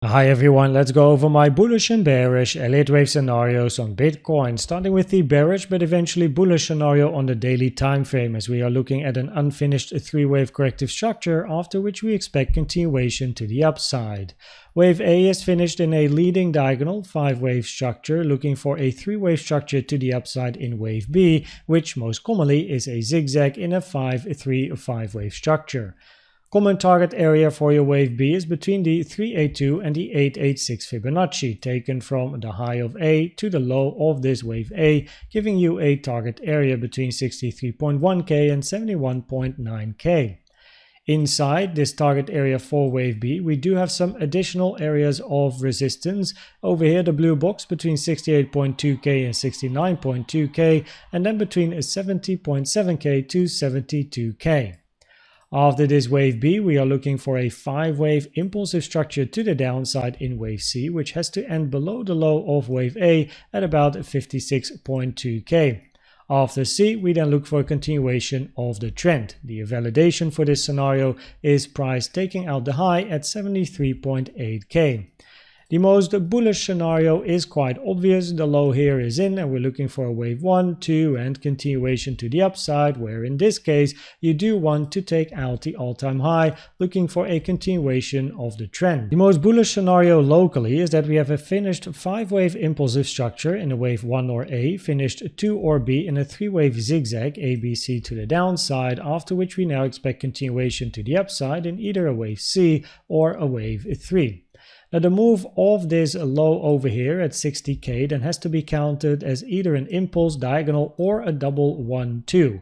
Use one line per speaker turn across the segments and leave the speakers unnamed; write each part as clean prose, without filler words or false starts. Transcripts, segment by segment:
Hi everyone, let's go over my bullish and bearish Elliott wave scenarios on Bitcoin, starting with the bearish but eventually bullish scenario on the daily time frame, as we are looking at an unfinished three-wave corrective structure, after which we expect continuation to the upside. Wave A is finished in a leading diagonal 5-wave structure, looking for a 3-wave structure to the upside in wave B, which most commonly is a zigzag in a 5-3-5-wave structure. Common target area for your wave B is between the 382 and the 886 Fibonacci, taken from the high of A to the low of this wave A, giving you a target area between 63.1k and 71.9k. Inside this target area for wave B, we do have some additional areas of resistance. Over here, the blue box between 68.2k and 69.2k, and then between 70.7k to 72k. After this wave B, we are looking for a 5-wave impulsive structure to the downside in wave C, which has to end below the low of wave A at about 56.2k. After C, we then look for a continuation of the trend. The validation for this scenario is price taking out the high at 73.8k. The most bullish scenario is quite obvious. The low here is in and we're looking for a wave 1, 2 and continuation to the upside, where in this case you do want to take out the all-time high, looking for a continuation of the trend. The most bullish scenario locally is that we have a finished 5-wave impulsive structure in a wave 1 or A, finished 2 or B in a 3-wave zigzag ABC to the downside, after which we now expect continuation to the upside in either a wave C or a wave 3. Now the move of this low over here at 60k then has to be counted as either an impulse diagonal or a double 1-2.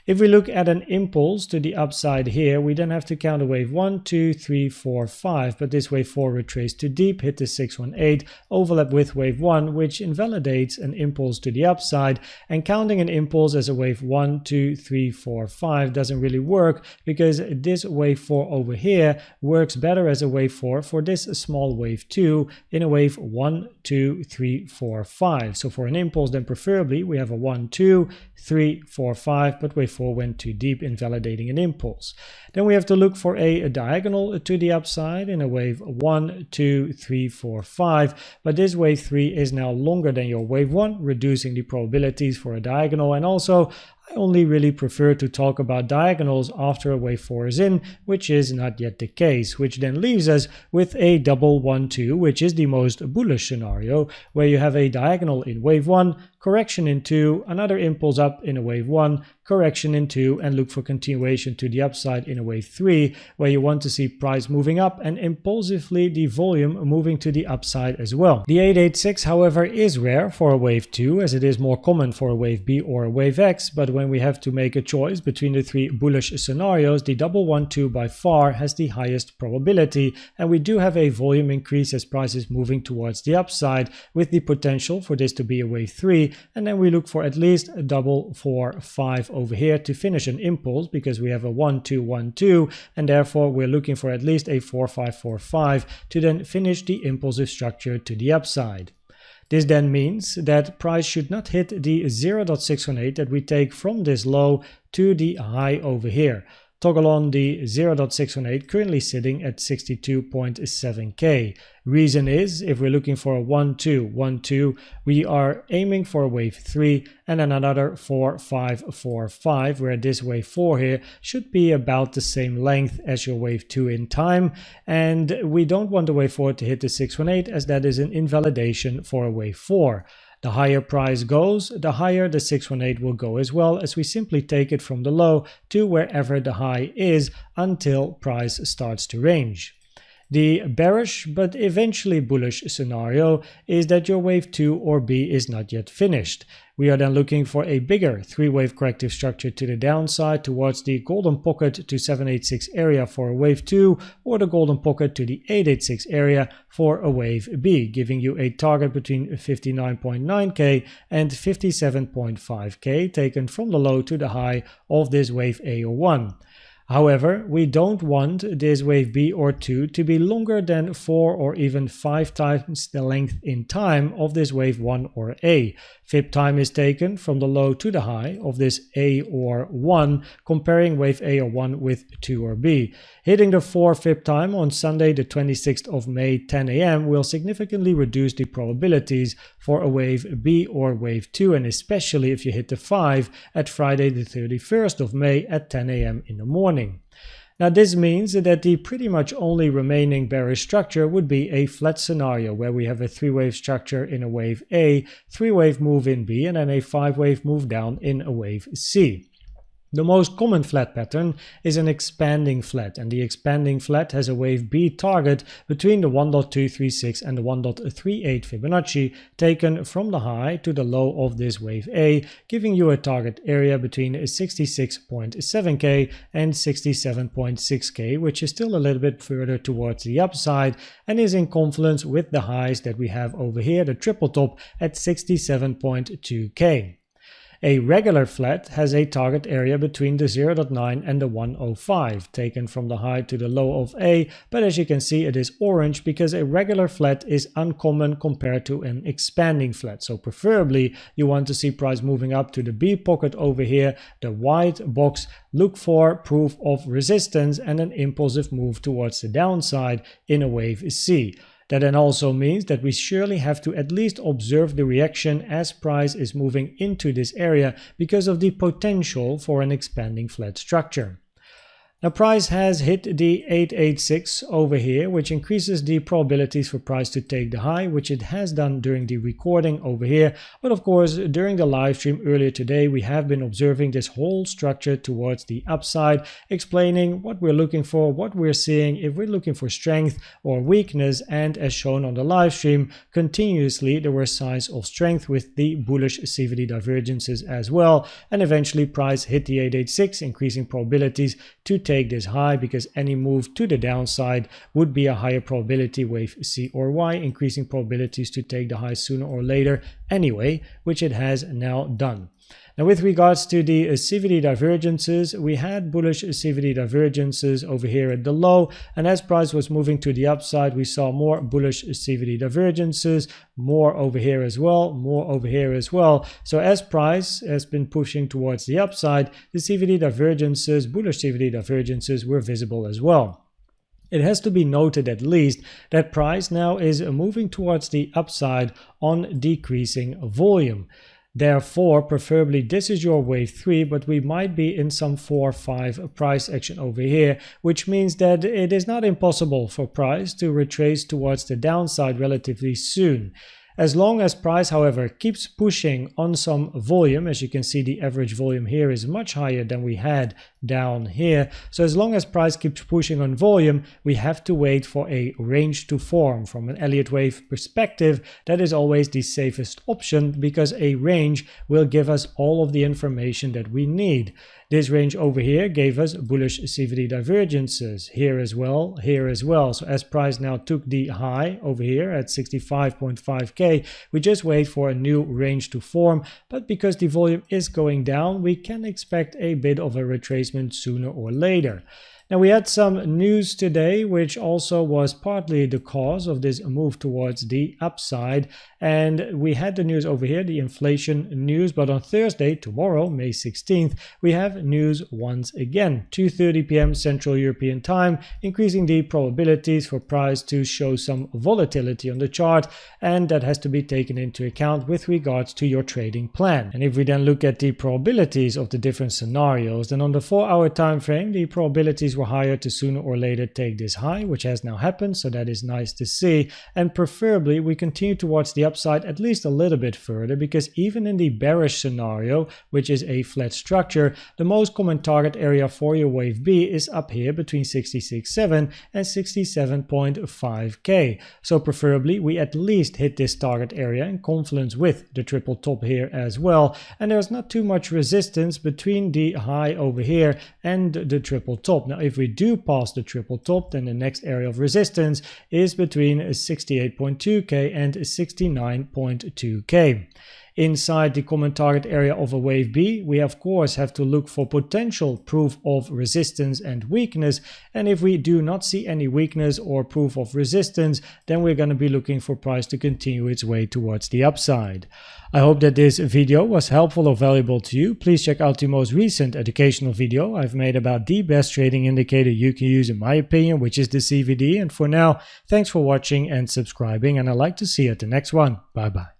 If we look at an impulse to the upside here, we then have to count a wave 1, 2, 3, 4, 5, but this wave 4 retraced too deep, hit the 618, overlap with wave 1, which invalidates an impulse to the upside, and counting an impulse as a wave 1, 2, 3, 4, 5 doesn't really work, because this wave 4 over here works better as a wave 4 for this small wave 2 in a wave 1, 2, 3, 4, 5. So for an impulse, then preferably we have a 1, 2, 3, 4, 5, but wave 4 went too deep, invalidating an impulse. Then we have to look for a diagonal to the upside in a wave 1, 2, 3, 4, 5, but this wave 3 is now longer than your wave 1, reducing the probabilities for a diagonal. And also I only really prefer to talk about diagonals after a wave 4 is in, which is not yet the case, which then leaves us with a double 1-2, which is the most bullish scenario, where you have a diagonal in wave 1, correction in 2, another impulse up in a wave 1, correction in 2, and look for continuation to the upside in a wave 3, where you want to see price moving up and impulsively the volume moving to the upside as well. The 886, however, is rare for a wave 2, as it is more common for a wave B or a wave X, but when we have to make a choice between the three bullish scenarios, the double 1-2 by far has the highest probability, and we do have a volume increase as price is moving towards the upside, with the potential for this to be a wave 3, and then we look for at least a double 4-5 over here to finish an impulse, because we have a 1-2-1-2, and therefore we're looking for at least a 4-5-4-5 to then finish the impulsive structure to the upside. This then means that price should not hit the 0.618 that we take from this low to the high over here. Toggle on the 0.618, currently sitting at 62.7k. Reason is, if we're looking for a 1-2, 1-2, we are aiming for a wave 3 and then another 4-5-4-5, where this wave 4 here should be about the same length as your wave 2 in time, and we don't want the wave 4 to hit the 618, as that is an invalidation for a wave 4. The higher price goes, the higher the 618 will go as well, as we simply take it from the low to wherever the high is until price starts to range. The bearish but eventually bullish scenario is that your wave 2 or B is not yet finished. We are then looking for a bigger 3-wave corrective structure to the downside towards the golden pocket to 786 area for a wave 2, or the golden pocket to the 886 area for a wave B, giving you a target between 59.9k and 57.5k, taken from the low to the high of this wave A01. However, we don't want this wave B or 2 to be longer than 4 or even 5 times the length in time of this wave 1 or A. Fib time is taken from the low to the high of this A or 1, comparing wave A or 1 with 2 or B. Hitting the 4 Fib time on Sunday the 26th of May 10 AM will significantly reduce the probabilities for a wave B or wave 2, and especially if you hit the 5 at Friday the 31st of May at 10 AM in the morning. Now this means that the pretty much only remaining bearish structure would be a flat scenario where we have a 3-wave structure in a wave A, 3-wave move in B, and then a 5-wave move down in a wave C. The most common flat pattern is an expanding flat, and the expanding flat has a wave B target between the 1.236 and the 1.38 Fibonacci taken from the high to the low of this wave A, giving you a target area between 66.7k and 67.6k, which is still a little bit further towards the upside and is in confluence with the highs that we have over here, the triple top at 67.2k. A regular flat has a target area between the 0.9 and the 105, taken from the high to the low of A, but as you can see it is orange because a regular flat is uncommon compared to an expanding flat. So preferably you want to see price moving up to the B pocket over here, the white box, look for proof of resistance and an impulsive move towards the downside in a wave C. That then also means that we surely have to at least observe the reaction as price is moving into this area because of the potential for an expanding flat structure. Now price has hit the 886 over here, which increases the probabilities for price to take the high, which it has done during the recording over here. But of course, during the live stream earlier today, we have been observing this whole structure towards the upside, explaining what we're looking for, what we're seeing, if we're looking for strength or weakness. And as shown on the live stream, continuously there were signs of strength with the bullish CVD divergences as well. And eventually price hit the 886, increasing probabilities to take this high because any move to the downside would be a higher probability wave C or Y, increasing probabilities to take the high sooner or later anyway, which it has now done. Now with regards to the CVD divergences, we had bullish CVD divergences over here at the low, and as price was moving to the upside we saw more bullish CVD divergences, more over here as well, more over here as well. So as price has been pushing towards the upside, the CVD divergences, bullish CVD divergences were visible as well. It has to be noted at least that price now is moving towards the upside on decreasing volume. Therefore, preferably this is your wave 3, but we might be in some 4 or 5 price action over here, which means that it is not impossible for price to retrace towards the downside relatively soon. As long as price, however, keeps pushing on some volume, as you can see the average volume here is much higher than we had down here. So as long as price keeps pushing on volume, we have to wait for a range to form. From an Elliott wave perspective, that is always the safest option because a range will give us all of the information that we need. This range over here gave us bullish CVD divergences here as well, here as well. So as price now took the high over here at 65.5k, we just wait for a new range to form. But because the volume is going down, we can expect a bit of a retracement sooner or later. Now we had some news today which also was partly the cause of this move towards the upside, and we had the news over here, the inflation news, but on Thursday, tomorrow, May 16th, we have news once again, 2:30 p.m. Central European Time, increasing the probabilities for price to show some volatility on the chart, and that has to be taken into account with regards to your trading plan. And if we then look at the probabilities of the different scenarios, then on the 4-hour time frame, the probabilities were higher to sooner or later take this high, which has now happened, so that is nice to see. And preferably we continue towards the upside at least a little bit further, because even in the bearish scenario, which is a flat structure, the most common target area for your wave B is up here between 66.7 and 67.5k. So preferably we at least hit this target area in confluence with the triple top here as well, and there's not too much resistance between the high over here and the triple top. Now if we do pass the triple top, then the next area of resistance is between 68.2k and 69.2k. inside the common target area of a wave B, we of course have to look for potential proof of resistance and weakness, and if we do not see any weakness or proof of resistance, then we're going to be looking for price to continue its way towards the upside. I hope that this video was helpful or valuable to you. Please check out the most recent educational video I've made about the best trading indicator you can use in my opinion, which is the CVD. And for now, thanks for watching and subscribing, and I'd like to see you at the next one. Bye bye.